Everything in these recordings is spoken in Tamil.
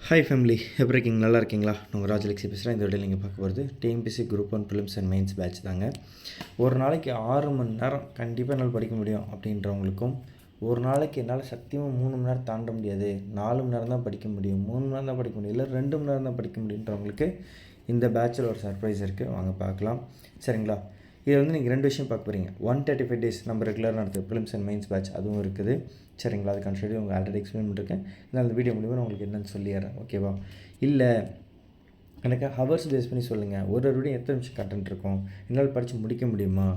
ஹாய் ஃபேமிலி, எப்படி இருக்கீங்க? நல்லா இருக்கீங்களா? நான் ராஜலக்ஷ்மி பேசுகிறேன். இந்த வீடியோ நீங்கள் பார்க்க போகிறது TNPSC group 1 prelims and mains batch தாங்க. ஒரு நாளைக்கு 6 மணி நேரம் கண்டிப்பாக என்னால் படிக்க முடியும் அப்படின்றவங்களுக்கும், ஒரு நாளைக்கு என்னால் சத்தியமாக 3 மணி நேரம் தாண்ட முடியாது, 4 மணி நேரம் தான் படிக்க முடியும், 3 மணி நேரம் தான் படிக்க முடியும், இல்லை 2 மணி நேரம் தான் படிக்க முடியுன்றவங்களுக்கு இந்த பேட்சில் ஒரு சர்ப்ரைஸ் இருக்குது. வாங்க பார்க்கலாம். சரிங்களா? இதில் வந்து நீங்கள் 2 விஷயம் பார்க்க போகிறீங்க. 135 டேஸ் நம்ம ரெகுலராக நடத்துது ப்ரிலிம்ஸ் அண்ட் மெயின்ஸ் பேட்ச், அதுவும் இருக்குது. சரிங்களா? அதுக்கான ஷெடியூல் உங்களுக்கு ஆல்ரெடி எக்ஸ்பிளைன் பண்ணியிருக்கேன். நான் அந்த வீடியோ மூலிமா நான் உங்களுக்கு என்னென்னு சொல்லிடுறேன். ஓகேவா? இல்லை எனக்கு ஹவர்ஸ் பேஸ் பண்ணி சொல்லுங்கள், ஒரு வீடியோ எத்தனை நிமிஷம் கண்டென்ட் இருக்கும், என்னால் படித்து முடிக்க முடியுமா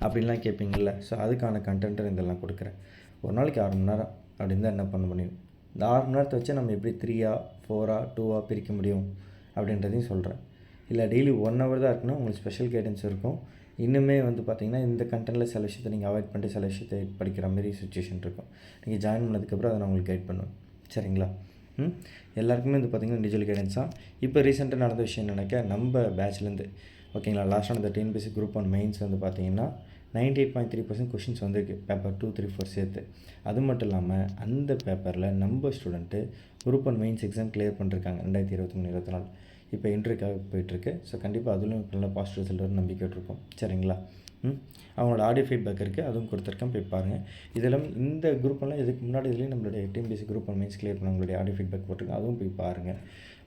அப்படின்லாம் கேட்பீங்கள்ல. ஸோ அதுக்கான கண்டென்ட்டை இதெல்லாம் கொடுக்குறேன். ஒரு நாளைக்கு 6 மணி நேரம் அப்படின்னு தான் என்ன பண்ண முடியும். இந்த 6 மணி நேரத்தை வச்சு நம்ம எப்படி 3ஆ 4ஆ 2ஆ பிரிக்க முடியும் அப்படின்றதையும் சொல்கிறேன். இல்லை டெய்லி 1 ஹவர் தான் இருக்குன்னா உங்களுக்கு ஸ்பெஷல் கைடன்ஸ் இருக்கும். இன்னுமே வந்து பார்த்திங்கன்னா இந்த கண்டென்ட்டில் சில விஷயத்தை நீங்கள் அவாய்ட் பண்ணிட்டு சில விஷயத்தை படிக்கிற மாதிரி சுச்சுவேஷன் இருக்கும். நீங்கள் ஜாயின் பண்ணதுக்கப்புறம் அதை நான் உங்களுக்கு கைட் பண்ணுவேன். சரிங்களா? எல்லாருக்குமே வந்து பார்த்திங்கன்னா இண்டிவிஜுவல் கைடன்ஸ் தான். இப்போ ரீசெண்டாக நடந்த விஷயம் என்னென்னாக்கா, நம்ம பேட்ச்லேருந்து ஓகேங்களா, லாஸ்ட்டாக அந்த டிஎன்பிஎஸ்சி குரூப் 1 மெயின்ஸ் வந்து பார்த்திங்கன்னா 98.3% கொஷின்ஸ் வந்திருக்கு, பேப்பர் 2, 3, 4 சேர்த்து. அது மட்டும் இல்லாமல் அந்த பேப்பரில் நம்ம student group 1 mains exam clear பண்ணிருக்காங்க 2023-24. இப்போ இன்டர்வியூக்காக போயிட்டுருக்கு. ஸோ கண்டிப்பாக அதிலும் இப்போ நல்ல பாசிட்டிவ் ரிசல்ட் வரும் நம்பிக்கை இருக்கும். சரிங்களா? அவங்களோட ஆடியோ ஃபீட்பேக் இருக்குது, அதுவும் கொடுத்துருக்கேன், போய் பாருங்கள். இதெல்லாம் இந்த குரூப்பெல்லாம் இதுக்கு முன்னாடி இதுலேயும் நம்மளுடைய டிஎன்பிஎஸ்சி குரூப் 1 மெயின்ஸ் கிளியர் பண்ணவங்களுடைய ஆடியோ ஃபீட்பேக் போட்டிருக்கேன், அதுவும் போய் பாருங்கள்.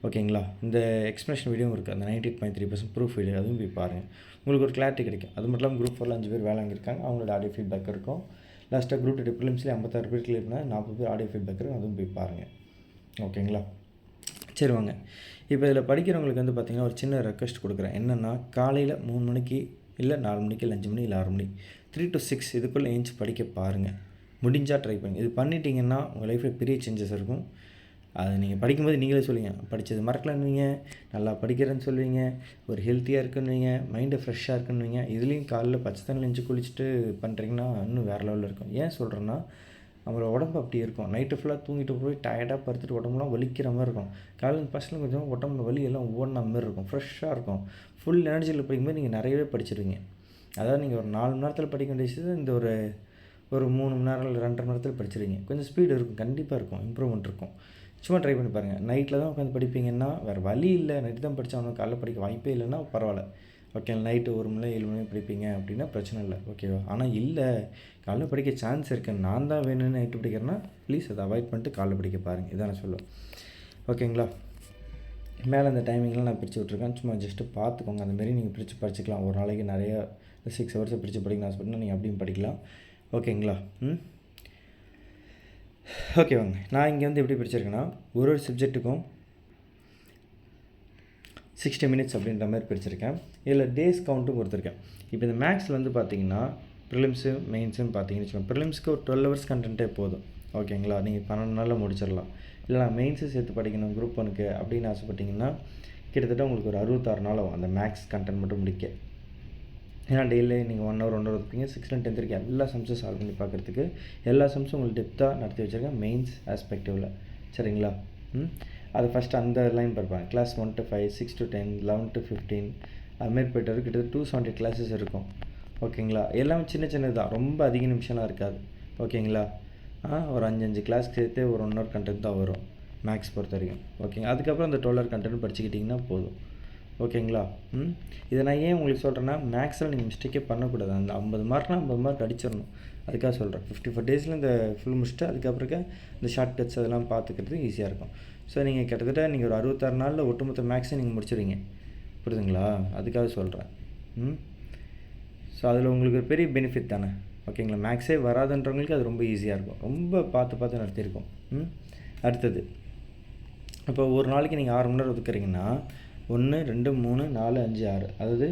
ஓகேங்களா? இந்த எக்ஸ்ப்ளனேஷன் வீடியோவும் இருக்குது, அந்த 98.3% ப்ரூஃப் வீடியோ, அதுவும் போய் பாருங்கள். உங்களுக்கு ஒரு கிளாரிட்டி கிடைக்கும். அது மட்டும் இல்லாமல் குரூப் 4ல் 5 பேர் வேலை வாங்கியிருக்காங்க, அவங்களோட ஆடியோ ஃபீட்பேக் இருக்கும். லாஸ்ட்டாக குரூப் 2 ப்ரிலிம்ஸ்லேயே 56 பேர் கிளியர் பண்ணால் 40 பேர் ஆடியோ ஃபீட்பேக் இருக்கும், அதுவும் போய் பாருங்கள். ஓகேங்களா? சரி வாங்க. இப்போ இதில் படிக்கிறவங்களுக்கு வந்து பார்த்திங்கன்னா ஒரு சின்ன ரெக்வஸ்ட் கொடுக்குறேன். என்னென்னா, காலையில் 3 மணிக்கு இல்லை 4 மணிக்கு இல்லை 5 மணி இல்லை 6 மணி 3 to 6 இதுக்குள்ளே ஏஞ்சி படிக்க பாருங்கள். முடிஞ்சால் ட்ரை பண்ணுங்கள். இது பண்ணிட்டீங்கன்னா உங்கள் லைஃப்பில் பெரிய சேஞ்சஸ் இருக்கும். அது நீங்கள் படிக்கும்போது நீங்களே சொல்லுவீங்க, படித்தது மறக்கலன்னுவீங்க, நல்லா படிக்கிறேன்னு சொல்லுவீங்க, ஒரு ஹெல்த்தியாக இருக்குன்னுவீங்க, மைண்டு ஃப்ரெஷ்ஷாக இருக்குன்னுவீங்க. இதுலேயும் காலைல பச்சை தண்ணியில் எழுந்து குளிச்சுட்டு பண்ணுறீங்கன்னா இன்னும் வேறு லெவலில் இருக்கும். ஏன் சொல்கிறேன்னா, நம்மளோட உடம்பு அப்படி இருக்கும். நைட்டு ஃபுல்லாக தூங்கிட்டு போய் டயர்டாக படுத்துட்டு உடம்புலாம் வலிக்கிற மாதிரி இருக்கும். காலையில் ஃபஸ்ட்டில் கொஞ்சம் உடம்புல வலி எல்லாம் ஓடின மாதிரி இருக்கும், ஃப்ரெஷ்ஷாக இருக்கும். ஃபுல் எனர்ஜியில் படிக்கும்போது நீங்கள் நிறையவே படிச்சிருவீங்க. அதாவது நீங்கள் ஒரு 4 மணி நேரத்தில் படிக்க வேண்டிய விஷயத்தை இந்த ஒரு 3 மணி நேரம் இல்லை 2.5 மணி நேரத்தில் படிச்சிருவீங்க. கொஞ்சம் ஸ்பீடு இருக்கும், கண்டிப்பாக இருக்கும், இம்ப்ரூவ்மெண்ட் இருக்கும். சும்மா ட்ரை பண்ணி பாருங்கள். நைட்டில் தான் உட்காந்து படிப்பீங்கன்னா வேறு வழி இல்லை, நைட்டு தான் படித்தா காலைல படிக்க வாய்ப்பே இல்லைன்னா பரவாயில்ல. ஓகே, நைட்டு 1 மணி 7 மணி படிப்பீங்க அப்படின்னா பிரச்சனை இல்லை. ஓகேவா? ஆனால் இல்லை காலைல படிக்க சான்ஸ் இருக்குது, நான் தான் வேணும்னு நைட்டு படிக்கிறேன்னா ப்ளீஸ் அதை அவாய்ட் பண்ணிட்டு காலைல படிக்க பாருங்கள். இதான் நான் சொல்லுவேன். ஓகேங்களா? மேலே அந்த டைமிங்லாம் நான் பிரித்து விட்ருக்கேன், சும்மா ஜஸ்ட்டு பார்த்துக்கோங்க. அந்தமாரி நீங்கள் பிரித்து படிச்சுக்கலாம். ஒரு நாளைக்கு நிறையா 6 ஹவர்ஸை பிரித்து படிக்கணும் ஆசைப்பட்டீங்கன்னா நீங்கள் அப்படியும் படிக்கலாம். ஓகேங்களா? ஓகே வாங்க. நான் இங்கே வந்து எப்படி பிரிச்சிருக்கேன்னா, ஒரு சப்ஜெக்ட்டுக்கும் 60 மினிட்ஸ் அப்படின்ற மாதிரி பிரிச்சிருக்கேன். இதில் டேஸ் கவுண்ட்டும் கொடுத்துருக்கேன். இப்போ இந்த மேக்ஸில் வந்து பார்த்தீங்கன்னா ப்ரிலிம்ஸு மெயின்ஸுன்னு பார்த்தீங்கன்னு வச்சுக்கோங்க, ப்ரிலிம்ஸ்க்கு ஒரு 12 ஹவர்ஸ் கண்டென்ட்டே போதும். ஓகேங்களா? நீங்கள் 12 நாளில் முடிச்சிடலாம். இல்லை நான் மெயின்ஸு சேர்த்து படிக்கணும் குரூப் 1க்கு அப்படின்னு ஆசைப்பட்டிங்கன்னா கிட்டத்தட்ட உங்களுக்கு ஒரு 66 நாள் ஆகும் அந்த மேக்ஸ் கண்டென்ட் மட்டும் முடிக்க. ஏன்னா டெய்லி நீங்கள் 1 ஹவர் இருப்பீங்க. 6th and 10th வரைக்கும் எல்லா சம்ஸும் சால்வ் பண்ணி பார்க்குறதுக்கு எல்லா சம்ஸும் உங்களுக்கு டெப்த்தாக நடத்தி வச்சுருக்கேன் மெயின்ஸ் ஆஸ்பெக்டிவில். சரிங்களா? அது ஃபஸ்ட்டு அந்த லைன் பார்ப்பாங்க. கிளாஸ் 1 to 5, 6 to 10, 11 to 15 அதுமாரி போய்ட்டு வரும். கிட்டத்தட்ட 270 கிளாஸஸ் இருக்கும். ஓகேங்களா? எல்லாமே சின்ன சின்னதான், ரொம்ப அதிக நிமிஷம்லாம் இருக்காது. ஓகேங்களா? ஒரு 5 கிளாஸ் சேர்த்து ஒரு 1 ஹவர் கண்டென்ட் தான் வரும் மேக்ஸ் பொறுத்த வரைக்கும். ஓகேங்க. அதுக்கப்புறம் அந்த 12 ஹவர் கண்டென்ட் படிச்சுக்கிட்டிங்கன்னா போதும். ஓகேங்களா? இதை நான் ஏன் உங்களுக்கு சொல்கிறேன்னா, மேக்ஸில் நீங்கள் மிஸ்டேக்கே பண்ணக்கூடாது. அந்த 50 மார்க்னால் 50 மார்க் அடிச்சிடணும். அதுக்காக சொல்கிறேன். 54 டேஸில் இந்த ஃபுல் முடிச்சுட்டு அதுக்கப்புறக்க இந்த ஷார்ட் கட்ஸ் அதெல்லாம் பார்த்துக்கிறது ஈஸியாக இருக்கும். ஸோ நீங்கள் கிட்டத்தட்ட நீங்கள் ஒரு 66 நாளில் ஒட்டுமொத்த மேக்ஸை நீங்கள் முடிச்சிடுவீங்க. புரியுதுங்களா? அதுக்காக சொல்கிறேன். ஸோ அதில் உங்களுக்கு ஒரு பெரிய பெனிஃபிட் தானே. ஓகேங்களா? மேக்ஸே வராதுன்றவங்களுக்கு அது ரொம்ப ஈஸியாக இருக்கும். ரொம்ப பார்த்து நடத்தியிருக்கோம். அடுத்தது, இப்போ ஒரு நாளைக்கு நீங்கள் 6 மணி நேரம் ஒதுக்குறீங்கன்னா 1, 2, 3, 4, 5, 6 அதாவது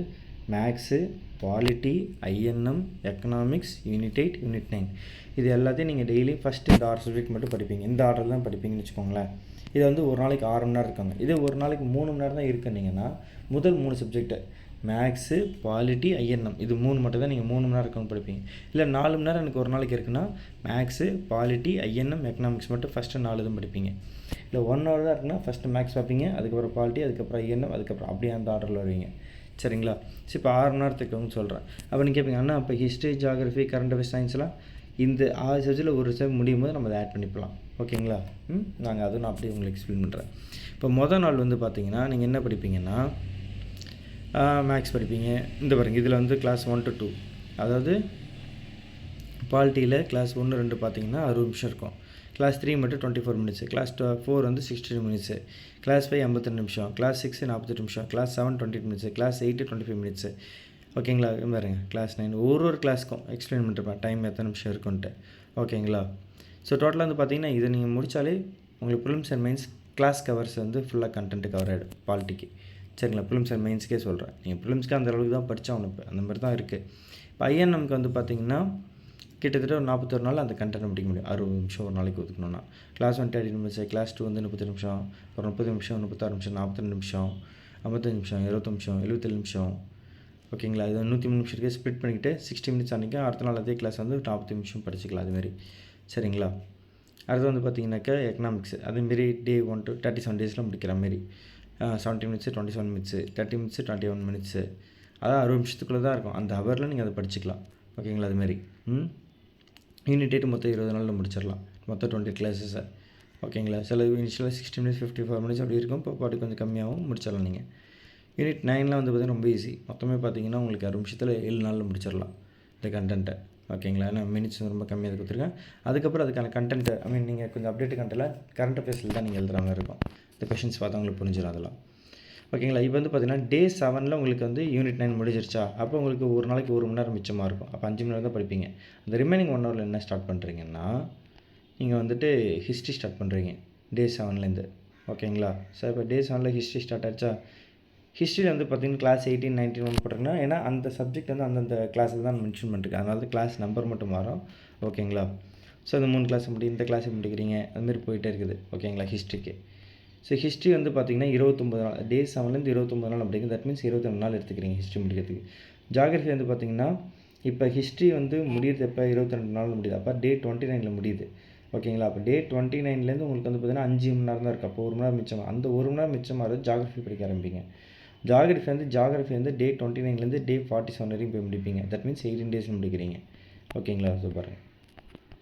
maths, polity, INM, economics, unit 8, unit 9 இது எல்லாத்தையும் நீங்கள் டெய்லி ஃபஸ்ட்டு இந்த 6 சப்ஜெக்ட் மட்டும் படிப்பீங்க. இந்த ஆர்டர் தான் படிப்பீங்கன்னு வச்சுக்கோங்களேன். இது வந்து ஒரு நாளைக்கு 6 மணி நேரம் இருக்காங்க. இது ஒரு நாளைக்கு 3 மணி நேரம் தான் இருக்குன்னீங்கன்னா முதல் 3 சப்ஜெக்ட்டு மேக்ஸு, பாலிட்டி, ஐஎன்எம் இது 3 மட்டும் தான் நீங்கள் 3 மணி நேரம் இருக்குன்னு படிப்பீங்க. இல்லை 4 மணி நேரம் எனக்கு ஒரு நாளைக்கு இருக்குன்னா மேக்ஸு, பாலிட்டி, ஐஎன்எம், எக்கனாமிக்ஸ் மட்டும் ஃபஸ்ட்டு 4 இதுவும் படிப்பீங்க. இல்லை 1 ஹவர் தான் இருக்குன்னா ஃபஸ்ட்டு மேக்ஸ் பார்ப்பீங்க, அதுக்கப்புறம் பாலிட்டி, அதுக்கப்புறம் ஐஎன்எம், அதுக்கப்புறம் அப்படியே அந்த ஆர்டரில் வருவீங்க. சரிங்களா? ஸோ இப்போ 6 மணி நேரத்துக்கு சொல்கிறேன். அப்போ நீங்கள் கேட்பீங்க, அண்ணா இப்போ ஹிஸ்ட்ரி, ஜியாகிரஃபி, கரண்ட் அஃபேர்ஸ், சயின்ஸ்லாம் இந்த 6 சப்ஜெக்டில் ஒரு சப்ஜெக்ட் முடியும் போது நம்ம அதை ஆட் பண்ணிக்கலாம். ஓகேங்களா? நான் அப்படியே உங்களுக்கு எக்ஸ்பிளைன் பண்ணுறேன். இப்போ மொதல் நாள் வந்து பார்த்தீங்கன்னா நீங்கள் என்ன படிப்பீங்கன்னா மேக்ஸ் படிப்பீங்க. இந்த பாருங்கள், இதில் வந்து கிளாஸ் 1 to 2, அதாவது பாலிட்டியில் கிளாஸ் 1, 2 பார்த்தீங்கன்னா 60 நிமிஷம் இருக்கும். கிளாஸ் 3 மட்டும் 24 மினிட்ஸு, கிளாஸ் 4 வந்து 62 மினிட்ஸு, கிளாஸ் 5 52 நிமிஷம், கிளாஸ் 6 48 நிமிஷம், கிளாஸ் 7 28 மினிட்ஸு, கிளாஸ் 8 25 மினிட்ஸு. ஓகேங்களா? பாருங்க, கிளாஸ் 9 ஒரு கிளாஸ்க்கும் எக்ஸ்பிளைன் பண்ணிருப்பேன் டைம் எத்தனை நிமிஷம் இருக்குன்ட்டு. ஓகேங்களா? ஸோ டோட்டலாக வந்து பார்த்தீங்கன்னா இதை நீங்கள் முடித்தாலே உங்களுக்கு prelims and mains class covers வந்து ஃபுல்லாக கண்டென்ட்டு கவர் ஆகிடும் பாலிட்டிக்கு. சரிங்களா? ப்ரிலிம்ஸ் அண்ட் மெயின்ஸ்க்கே சொல்கிறேன். நீங்கள் ப்ரிலிம்ஸ்க்கு அந்த அளவுக்கு தான் படித்தோம் இப்போ அந்த மாதிரி தான் இருக்குது. இப்போ ஐஎன்எம்க்கு வந்து பார்த்தீங்கன்னா கிட்டத்தட்ட ஒரு 41 நாள் அந்த கண்டென்ட் முடிக்க முடியும். 60 நிமிஷம் ஒரு நாளைக்கு ஒதுக்கணும்னா. கிளாஸ் 1 30 நிமிஷம், கிளாஸ் 2 வந்து 30 நிமிஷம், ஒரு 30 நிமிஷம், 36 நிமிஷம், 42 நிமிஷம், 55 நிமிஷம், 20 நிமிஷம், 77 நிமிஷம். ஓகேங்களா? இது 103 நிமிஷம் இருக்குது. ஸ்ப்ளிட் பண்ணிக்கிட்டு 60 மினிட்ஸ் அன்றைக்கி அடுத்த நாள் அதே கிளாஸ் வந்து 40 நிமிஷம் படிச்சிக்கலாம் அதுமாரி. சரிங்களா? அடுத்து வந்து பார்த்தீங்கன்னாக்கா எக்கனாமிக்ஸ் அதேமாரி டே 1 to 37 டேஸில் முடிக்கிற மாரி 70 மினிட்ஸு, 27 மினிட்ஸு, 30 மினிட்ஸு, 21 மினிட்ஸு, அதான் 60 நிமிஷத்துக்குள்ளே தான் இருக்கும். அந்த ஹவரில் நீங்கள் அதை படிச்சிக்கலாம். ஓகேங்களா? அதுமாரி யூனிட் 8 மொத்தம் 20 நாளில் முடிச்சிடலாம். மொத்தம் 20 கிளாஸஸை. ஓகேங்களா? சில இனிஷியலாக 60 மினிட்ஸ் 54 மினிட்ஸ் அப்படி இருக்கும். இப்போ பாட்டு கொஞ்சம் கம்மியாகவும் முடிச்சிடலாம் நீங்கள். யூனிட் 9 வந்து பார்த்திங்கன்னா ரொம்ப ஈஸி. மொத்தமே பார்த்தீங்கன்னா உங்களுக்கு 60 நிமிஷத்தில் 7 நாளில் முடிச்சிடலாம் இந்த கண்டென்ட்டை. ஓகேங்களா? ஏன்னா மினிட்ஸ் ரொம்ப கம்மியாக கொடுத்துருக்கேன். அதுக்கப்புறம் அதுக்கான கண்டென்ட்டு நீங்கள் கொஞ்சம் அப்டேட் கண்டென்ட்டில் கரண்ட் அஃபேர்ஸில் தான் நீங்கள் எழுதுகிற மாதிரி இருக்கும். இந்த கொஷின்ஸ் பார்த்தா உங்களுக்கு புரிஞ்சிடும் அதெல்லாம். ஓகேங்களா? இப்போ வந்து பார்த்தீங்கன்னா டே 7 உங்களுக்கு வந்து யூனிட் 9 முடிஞ்சிருச்சா, அப்போ உங்களுக்கு ஒரு நாளைக்கு 1 மணி நேரம் மிச்சமாக இருக்கும். அப்போ 5 மணி நேரம் தான் படிப்பீங்க. அந்த ரிமைனிங் 1 ஹவரில் என்ன ஸ்டார்ட் பண்ணுறீங்கன்னா நீங்கள் வந்துட்டு ஹிஸ்ட்ரி ஸ்டார்ட் பண்ணுறீங்க டே 7லேருந்து. ஓகேங்களா? சார் இப்போ டே 7 ஹிஸ்ட்ரி ஸ்டார்ட் ஆகிடுச்சா, ஹிஸ்ட்ரியில் வந்து பார்த்தீங்கன்னா கிளாஸ் 18 19 ஒன்று போட்டிருங்கன்னா ஏன்னா அந்த சப்ஜெக்ட் வந்து அந்தந்த கிளாஸில் தான் மென்ஷன் பண்ணிருக்கு. அதனால தான் கிளாஸ் நம்பர் மட்டும் மாறும். ஓகேங்களா? ஸோ அந்த 3 கிளாஸ் இந்த கிளாஸை முடிக்கிறீங்க அதுமாரி போயிட்டே இருக்குது. ஓகேங்களா? ஹிஸ்ட்ரிக்கு. ஸோ ஹிஸ்ட்ரி வந்து பார்த்திங்கன்னா 29 நாள் டே 7லேருந்து 29 நாள் அப்படிங்கிறது. தட் மீன்ஸ் 22 நாள் எடுத்துக்கிறீங்க ஹிஸ்ட்ரி முடிக்கிறதுக்கு. ஜாகிரஃபி வந்து பார்த்திங்கன்னா இப்போ ஹிஸ்ட்ரி வந்து முடியுது எப்போ 22 நாள் முடியுது, அப்போ டே 29 முடியுது. ஓகேங்களா? அப்போ டே 29லேருந்து உங்களுக்கு வந்து பார்த்திங்கன்னா 5 மணி நேரம் தான் இருக்குது. அப்போ 1 மணி நேரம் மிச்சமாக, அந்த 1 மணி நேரம் மிச்சமாக ஜாகிரஃபி படிக்க ஆரம்பிங்க. ஜாகிரஃபி வந்து டே 29லேருந்து டே 47 வரைக்கும் போய் முடிப்பீங்க. தட் மீன்ஸ் 18 டேஸில் முடிக்கிறீங்க. ஓகேங்களா? ஸோ பாருங்கள்,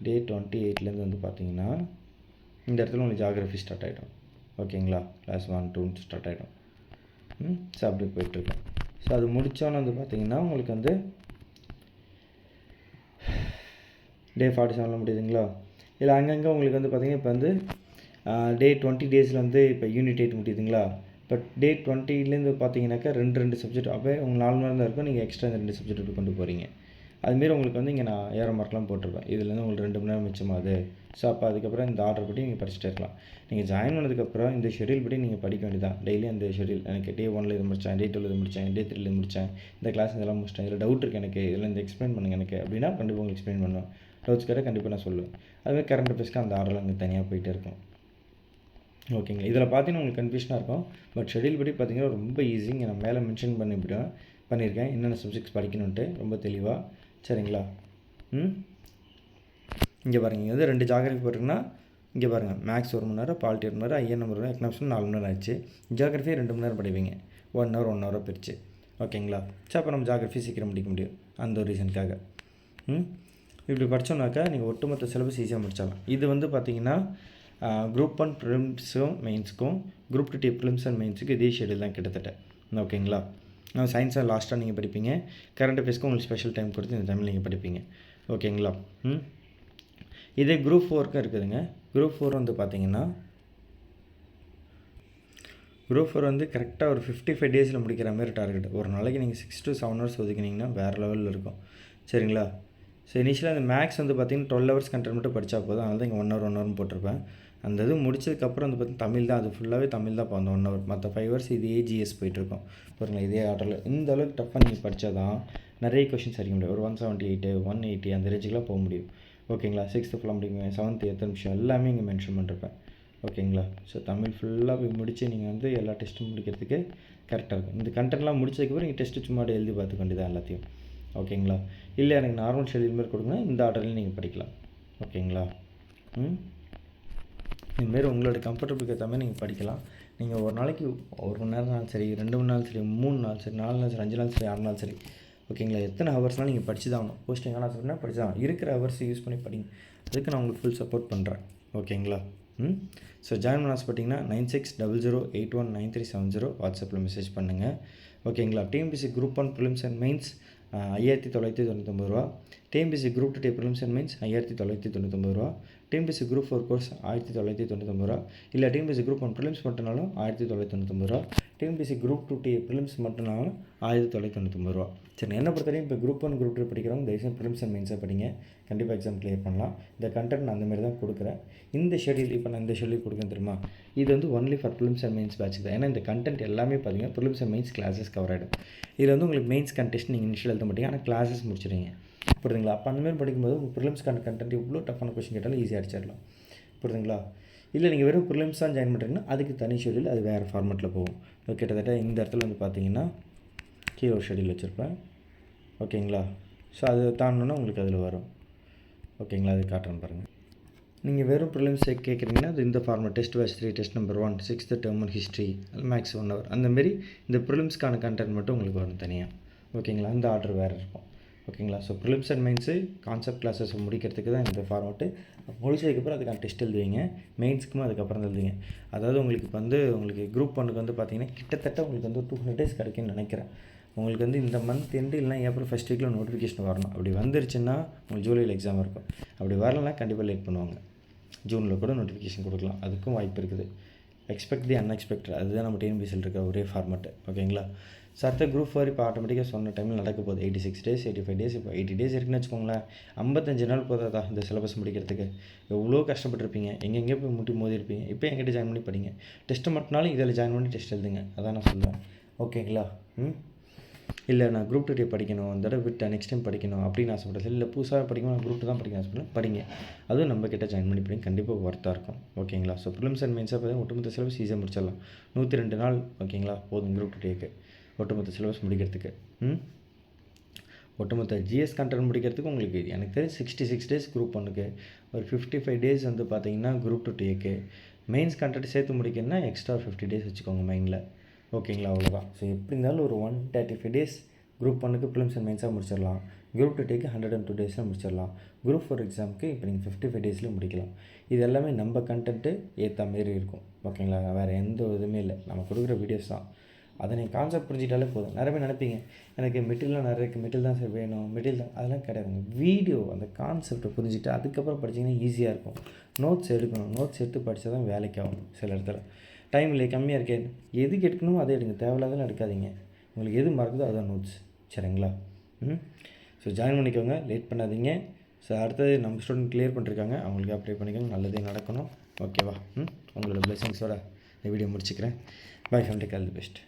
டே 28லேருந்து வந்து பார்த்திங்கன்னா இந்த இடத்துல உங்களுக்கு ஜாகிரஃபி ஸ்டார்ட் ஆகிடும். ஓகேங்களா? கிளாஸ் 1 2 ஸ்டார்ட் ஆகிடும். ஸோ அப்படியே போயிட்டுருக்கோம். ஸோ அது முடித்தோன்னு வந்து பார்த்திங்கன்னா உங்களுக்கு வந்து டே 47 முடியுதுங்களா? இல்லை அங்கங்கே உங்களுக்கு வந்து பார்த்திங்கன்னா இப்போ வந்து டே 20 டேஸில் வந்து இப்போ யூனிட் 8 முடியுதுங்களா? பட் டே 20லேருந்து பார்த்தீங்கன்னாக்கா 2 சப்ஜெக்ட் அப்போ உங்களுக்கு 4 மணி நேரம் தான் இருக்கும். நீங்கள் எக்ஸ்ட்ரா இந்த 2 சப்ஜெக்ட் எப்படி கொண்டு போகிறீங்க. அதுமாரி உங்களுக்கு வந்து இங்கே நான் ஏற மார்க்லாம் போட்டிருப்பேன். இதுலேருந்து உங்களுக்கு 2 மணி நேரம் மிச்சமாகுது. ஸோ அப்போ அதுக்கப்புறம் இந்த ஆர்டர் படி நீங்கள் படிச்சுட்டே இருக்கலாம். நீங்கள் ஜாயின் பண்ணதுக்கப்புறம் இந்த ஷெடியூல் படி நீங்கள் படிக்க வேண்டியதான். டெய்லி அந்த ஷெடியூல் எனக்கு டே 1ல் இது முடித்தேன், டே 2ல் இது முடித்தேன், டே 3ல் முடித்தேன், இந்த கிளாஸ் இதெல்லாம் முடிச்சிட்டேன், இதில் டவுட் இருக்குது எனக்கு, இதில் இந்த எக்ஸ்பிளைன் பண்ணுங்கள் எனக்கு அப்படின்னா கண்டிப்பாக உங்களுக்கு எக்ஸ்பிளைன் பண்ணுவேன். டவுட்ஸ் கேட்டால் கண்டிப்பாக நான் சொல்லுவேன். அதுமாதிரி கரண்ட் அஃபேர்ஸ்க்கு அந்த ஆர்டரில் அங்கே தனியாக போயிட்டே இருக்கும். ஓகேங்களா? இதில் பார்த்தீங்கன்னா உங்களுக்கு கன்ஃபியூஷனாக இருக்கும். பட் ஷெடியூல் படி பார்த்தீங்கன்னா ரொம்ப ஈஸி. இங்கே நான் மேலே மென்ஷன் பண்ணியிருக்கேன் என்னென்ன சப்ஜெக்ட்ஸ் படிக்கணுன்ட்டு ரொம்ப தெளிவாக. சரிங்களா? இங்கே பாருங்கள், இங்கே வந்து 2 ஜாகிரஃபி போட்டிருக்குன்னா இங்கே பாருங்கள், மேக்ஸ் 1 மணி நேரம், பாலிட்டி 1 மணி நேரம், ஐஎன் நம்பர் எக்கனாமிக்ஸ் 4 மணி நேரம் ஆச்சு. ஜாகிரஃபி 2 மணி நேரம் படிப்பீங்க. 1 ஹவர் 1 ஹவராக பிரிச்சு. ஓகேங்களா? ஸோ அப்போ நம்ம ஜாகிரஃபி சீக்கிரம் முடிக்க முடியும் அந்த ஒரு ரீசனுக்காக. இப்படி படித்தோம்னாக்கா நீங்கள் ஒட்டுமொத்த சிலபஸ் ஈஸியாக முடிச்சிடலாம். இது வந்து பார்த்தீங்கன்னா குரூப் 1 ப்ரிலிம்ஸும் மெயின்ஸுக்கும், குரூப் 2 ப்ரிலிம்ஸ் அண்ட் மெயின்ஸுக்கு இதே ஷெடியூல் தான் கிட்டத்தட்ட. ஓகேங்களா? சயின்ஸாக லாஸ்ட்டாக நீங்கள் படிப்பீங்க. கரண்ட் அஃபேர்ஸ்க்கு உங்களுக்கு ஸ்பெஷல் டைம் கொடுத்து இந்த டைமில் நீங்கள் படிப்பீங்க. ஓகேங்களா? இதே குரூப் 4க்கும் இருக்குதுங்க. குரூப் 4 வந்து பார்த்தீங்கன்னா குரூப் 4 வந்து கரெக்டாக ஒரு 55 டேஸில் முடிக்கிற மாதிரி டார்கெட். ஒரு நாளைக்கு நீங்கள் 6 to 7 ஹவர்ஸ் ஒதுக்கினீங்கன்னா வேறு லெவலில் இருக்கும். சரிங்களா? ஸோ இனிஷியலாக அந்த மேக்ஸ் வந்து பார்த்திங்கன்னா 12 ஹவர்ஸ் கண்டென்ட் மட்டும் படித்தா போதும். அதனால தான் இங்கே 1 ஹவர் 1 ஹவர்னு போட்டிருப்பேன். அந்த இது முடிச்சதுக்கப்புறம் வந்து பார்த்திங்கன்னா தமிழ் தான், அது ஃபுல்லாகவே தமிழ் தான். இப்போ அந்த 1 ஹவர் மற்ற 5 ஹவர்ஸ் இதே ஜிஎஸ் போயிட்டுருக்கோம். பாருங்களா? இதே ஆர்டரில் இந்த அளவுக்கு டஃப்பாக நீங்கள் படித்தா தான் நிறைய கொஷின்ஸ் அடிக்க முடியும். ஒரு 178 180 அந்த ரேஞ்சுக்கெலாம் போக முடியும். ஓகேங்களா? 6th ஃபுல்லாக முடிப்பீங்க, 7th எத்தனை நிமிஷம் எல்லாமே இங்கே மென்ஷன் பண்ணிருப்பேன். ஓகேங்களா? ஸோ தமிழ் ஃபுல்லாக போய் முடித்து நீங்கள் வந்து எல்லா டெஸ்ட்டும் முடிக்கிறதுக்கு கரெக்டாக இருக்கும். இந்த கண்டென்ட்லாம் முடிச்சதுக்கப்புறம் நீங்கள் டெஸ்ட்டு சும்மா எழுதி பார்த்துக்க வேண்டியதான் எல்லாத்தையும். ஓகேங்களா? இல்லை எனக்கு நார்மல் ஷெடியூல் மாதிரி கொடுங்க, இந்த ஆர்டர்லையும் நீங்கள் படிக்கலாம். ஓகேங்களா? இதுமாரி உங்களோட கம்ஃபர்டபுளுக்கு ஏற்ற மாதிரி நீங்கள் படிக்கலாம். நீங்கள் ஒரு நாளைக்கு 1 மணி நேரம் சரி, 2 மணி நேரம் சரி, 3 நாள் சரி, 4 நாள் சரி, 5 நாள் சரி, 6 நாள் சரி. ஓகேங்களா? எத்தனை ஹவர்ஸ்னால் நீங்கள் படிச்சு தான் ஆகணும். போஸ்டிங் ஆனால் சொன்னால் படிச்சு தான் இருக்கிற ஹவர்ஸ் யூஸ் பண்ணி படிங்க. அதுக்கு நான் உங்களுக்கு ஃபுல் சப்போர்ட் பண்ணுறேன். ஓகேங்களா? ஸோ ஜாயின் பண்ண ஆசைப்பட்டிங்கன்னா 9600819370 வாட்ஸ்அப்பில் மெசேஜ் பண்ணுங்கள். ஓகேங்களா. TNPSC group 1 prelims and mains 5999 ரூபா. TNPSC group 2 prelims and mains 5999 ரூபா. டிஎன்பிஎஸ்சி குரூப் 4 கோர்ஸ் 1999 ரூபா. இல்லை டிஎன்பிஎஸ்சி குரூப் 1 ப்ரிலிம்ஸ் மட்டும்னாலும் 1999 ரூபா. டிஎன்பிஎஸ்சி குரூப் 2 ப்ரிலிம்ஸ் மட்டும்னாலும் 1999 ரூபா. சரி, என்ன பொறுத்தவரைக்கும் இப்போ குரூப் 1 குரூப் 2 படிக்கிறவங்க தயவுசெய்து ப்ரிலிம்ஸ் அண்ட் மெயின்ஸாக படிங்க. கண்டிப்பாக எக்ஸாம் கிளியர் பண்ணலாம். இந்த கண்டென்ட் நான் அந்தமாரி தான் கொடுக்குறேன். இந்த ஷெடியூல் இப்போ நான் இந்த ஷெடியூல் கொடுக்குறேன் தெரியுமா, இது வந்து only for prelims and mains batch தான். ஏன்னா இந்த கண்டென்ட் எல்லாமே பார்த்தீங்கன்னா prelims and mains classes cover ஆகிடும். இதில் வந்து உங்களுக்கு மெயின்ஸ் கண்டெஸ்ட் நீங்கள் இனிஷியல் எழுத மாட்டீங்க, ஆனால் கிளாஸஸ் முடிச்சிடுங்க. புரியுதுங்களா. அப்போ அந்தமாதிரி படிக்கும்போது உங்கள் ப்ரிலிம்ஸ்க்கான கண்டென்ட் இவ்வளோ டஃப்பான கொஸ்டின் கேட்டாலும் ஈஸியாக அடிச்சிடலாம். புரியுதுங்களா. இல்லை நீங்கள் வெறும் ப்ரிலிம்ஸ் தான் ஜாயின் பண்ணுறீங்கன்னா அதுக்கு தனி ஷெடியூல், அது வேறு ஃபார்மெட்டில் போகும். கிட்டத்தட்ட இந்த இடத்துல வந்து பார்த்தீங்கன்னா கீழே ஒரு ஷெடியூல் வச்சுருப்பேன். ஓகேங்களா. ஸோ அது தாண்டோன்னா உங்களுக்கு அதில் வரும். ஓகேங்களா. அது காட்டுறேன் பாருங்கள். நீங்கள் வெறும் ப்ரிலிம்ஸ் கேட்குறீங்கன்னா அது இந்த format test wise 3 test number 1 6th term and history maths 1 hour அந்தமாரி இந்த ப்ரிலிம்ஸ்க்கான கண்டென்ட் மட்டும் உங்களுக்கு வரும் தனியாக. ஓகேங்களா. அந்த ஆர்டர் வேறு இருக்கும். ஓகேங்களா. So prelims and mains concept classes முடிக்கிறதுக்கு தான் இந்த ஃபார்மெட்டு. முடிச்சதுக்கப்புறம் அதுக்கான டெஸ்ட் எழுதுவீங்க. மெயின்ஸ்க்குமே அதுக்கப்புறம் தான் எழுதுவீங்க. அதாவது உங்களுக்கு இப்போ வந்து உங்களுக்கு குரூப் 1க்கு வந்து பார்த்தீங்கன்னா கிட்டத்தட்ட உங்களுக்கு வந்து 200 days கிடைக்குன்னு நினைக்கிறேன். உங்களுக்கு வந்து இந்த மந்த் எண்டு இல்லைனா ஏப்ரல் ஃபஸ்ட் வீக்கில் நோட்டிஃபிகேஷன் வரணும். அப்படி வந்துருச்சுன்னா உங்களுக்கு ஜூலையில் எக்ஸாம் இருக்கும். அப்படி வரலைன்னா கண்டிப்பாக லேட் பண்ணுவாங்க. ஜூனில் கூட நோட்டிஃபிகேஷன் கொடுக்கலாம், அதுக்கும் வாய்ப்பு இருக்குது. எக்ஸ்பெக்ட் தி அன்எக்ஸ்பெக்டட், அதுதான் நம்ம டிஎன்பிஎஸ்சியில் இருக்க ஒரே ஃபார்மெட்டு. ஓகேங்களா. ஸோ அடுத்த குரூப் 4 இப்போ ஆட்டோமேட்டிக்காக சொன்ன டைமில் நடக்க போகுது. 86 days 85 days இப்போ 80 days இருக்குன்னு வச்சுக்கோங்களேன். 55 நாள் போதாதா இந்த சிலபஸ் முடிக்கிறதுக்கு. எவ்வளோ கஷ்டப்பட்டுருப்பீங்க, எங்கெங்கே போய் முட்டி மோதி இருப்பீங்க. இப்போ என்கிட்ட ஜாயின் பண்ணி படிங்க. டெஸ்ட்டு மட்டும்னாலும் இதில் ஜாயின் பண்ணி டெஸ்ட் எழுதுங்க, அதான் நான் சொல்லுவேன். ஓகேங்களா. இல்லை நான் குரூப் 2 படிக்கணும், அந்த தடவை விட்டு நெக்ஸ்ட் டைம் படிக்கணும் அப்படின்னு ஆசைப்பட்டது. இல்லை புதுசாக படிக்கணும், நான் குரூப் 2 தான் படிக்க ஆசைப்பட்டேன், படிங்க. அதுவும் நம்ம கிட்ட ஜாயின் பண்ணி படிங்க, கண்டிப்பாக ஒர்த்தாக இருக்கும். ஓகேங்களா. ஸோ ப்ரிலிம்ஸ் அண்ட் மெயின்ஸாக பார்த்தீங்கன்னா ஒட்டுமொத்த சிலபஸ் ஈஸியாக முடிச்சிடலாம். 102 நாள். ஓகேங்களா. போதும் குரூப் 2க்கு ஒட்டுமொத்த சிலபஸ் முடிக்கிறதுக்கு. ஒட்டுமொத்த ஜிஎஸ் கண்டென்ட் முடிக்கிறதுக்கு உங்களுக்கு எனக்கு தெரிஞ்சு 66 days குரூப் 1க்கு, ஒரு 55 days வந்து பார்த்தீங்கன்னா குரூப் 2க்கு. மெயின்ஸ் கண்டென்ட் சேர்த்து முடிக்கணும்னா எக்ஸ்ட்ரா 50 days வச்சுக்கோங்க மைண்டில். ஓகேங்களா. அவ்வளோதான். ஸோ எப்படி இருந்தாலும் ஒரு 135 days குரூப் 1க்கு ப்ரிலிம்ஸ் அண்ட் மெயின்ஸாக முடிச்சிடலாம். குரூப் 2க்கு 102 days முடிச்சிடலாம். குரூப் 4 எக்ஸாமுக்கு இப்போ நீங்கள் 55 days முடிக்கலாம். இது எல்லாமே நம்ம கண்டென்ட்டு ஏற்ற மாரி இருக்கும். ஓகேங்களா. வேறு எந்த இதுவுமே இல்லை, நம்ம கொடுக்குற வீடியோஸ் தான். அதை நீங்கள் கான்செப்ட் புரிஞ்சிட்டாலே போதும். நிறைய பேர் நினைப்பீங்க எனக்கு மெட்டீரியல் நிறைய இருக்குது, மெட்டீரியல் தான் சார் வேணும், மெட்டீரியல் தான், அதெல்லாம் கிடையாதுங்க. வீடியோ அந்த கான்செப்டை புரிஞ்சுட்டு அதுக்கப்புறம் படிச்சிங்கன்னா ஈஸியாக இருக்கும். நோட்ஸ் எடுக்கணும், நோட்ஸ் எடுத்து படித்தா தான் வேலைக்கு ஆகும். சில இடத்துல டைம் இல்லை, கம்மியாக இருக்கே, எதுக்கு எடுக்கணுமோ அதை எடுங்க, தேவையில்லாதெல்லாம் எடுக்காதீங்க. உங்களுக்கு எது மறக்குதோ அதுதான் நோட்ஸ். சரிங்களா. ஸோ ஜாயின் பண்ணிக்கோங்க, லேட் பண்ணாதீங்க. ஸோ அடுத்தது நம்ம ஸ்டூடெண்ட் கிளியர் பண்ணிருக்காங்க, அவங்களுக்கு அப்ளை பண்ணிக்கோங்க, நல்லதே நடக்கணும். ஓகேவா. உங்களோட பிளெஸிங்ஸோட இந்த வீடியோ முடிச்சுக்கிறேன். Bye family, all the best.